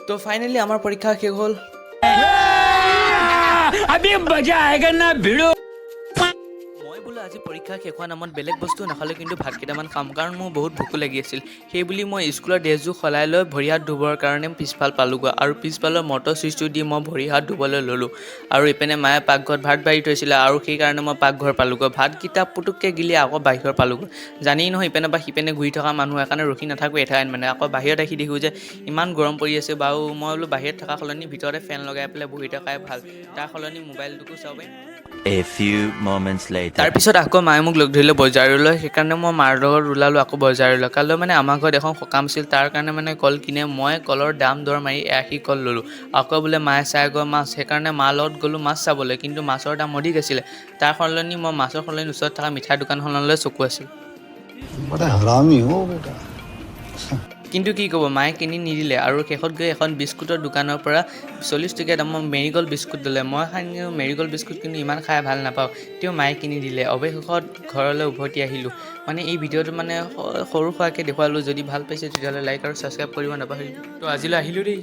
তো ফাইনেলি আমাৰ পৰীক্ষা শেষ হ'ল। अभी मजा आएगा ना भिड़ो। মই বোলো আজি পৰীক্ষা শেষ হোৱা নামত বেলেগ বস্তু নাখালে কিন্তু ভাত কেইটামান খাম, কাৰণ মোৰ বহুত ভোকো লাগি আছিল। সেইবুলি মই স্কুলৰ ড্ৰেছযোৰ সলাই লৈ ভৰি হাত ধুবৰ কাৰণে পিছফাল পালোঁগৈ, আৰু পিছফালৰ মটৰ চুইচটো দি মই ভৰি হাত ধুবলৈ ল'লোঁ। আৰু ইপিনে মায়ে পাকঘৰত ভাত বাঢ়ি থৈছিলে, আৰু সেইকাৰণে মই পাকঘৰ পালোঁগৈ। ভাতকেইটা পুটুককৈ গিলি আকৌ বাহিৰ পালোঁগৈ। জানেই নহয় ইপিনে বা সিপিনে ঘূৰি থকা মানুহ কাৰণে ৰখি নাথাকোঁ এঠাইত, মানে আকৌ বাহিৰত আহি দেখোঁ যে ইমান গৰম পৰি আছে। বাৰু মই বোলো বাহিৰত থকা সলনি ভিতৰতে ফেন লগাই পেলাই বহি থকাই ভাল, তাৰ সলনি মোবাইলটোকো চাব পাৰিম। A few moments later. তাৰপিছত আকৌ মায়ে মোক লগ ধৰিলে বজাৰলৈ, সেইকাৰণে মই মাৰ লগত ওলালোঁ আকৌ বজাৰলৈ। কাইলৈ মানে আমাৰ ঘৰত এখন সকাম আছিল, তাৰ কাৰণে মানে কল কিনে মই কলৰ দাম দৰ মাৰি 80 কল ল'লোঁ। আকৌ বোলে মায়ে চাই গৈ মাছ, সেইকাৰণে মাৰ লগত গ'লোঁ মাছ চাবলৈ, কিন্তু মাছৰ দাম অধিক আছিলে। তাৰ সলনি মই মাছৰ সলনি ওচৰত থকা মিঠাই দোকানখনলৈ চকু আছিল। बड़ा हरामी हो बेटा। কিন্তু কি ক'ব, মায়ে কিনি নিদিলে, আৰু শেষত গৈ এখন বিস্কুটৰ দোকানৰ পৰা 40 টকীয়া দামৰ মেৰিগ'ল্ড বিস্কুট দিলে। মই মেৰিগ'ল্ড বিস্কুট কিন্তু ইমান খাই ভাল নাপাওঁ, তেওঁ মায়ে কিনি দিলে। অৱশেষত ঘৰলৈ উভতি আহিলোঁ। মানে এই ভিডিঅ'টো মানে সৰু সুৰাকৈ দেখুৱালোঁ। যদি ভাল পাইছে তেতিয়াহ'লে লাইক আৰু ছাবস্ক্ৰাইব কৰিব নাপাহৰিব। তো আজিলৈ আহিলোঁ দেই।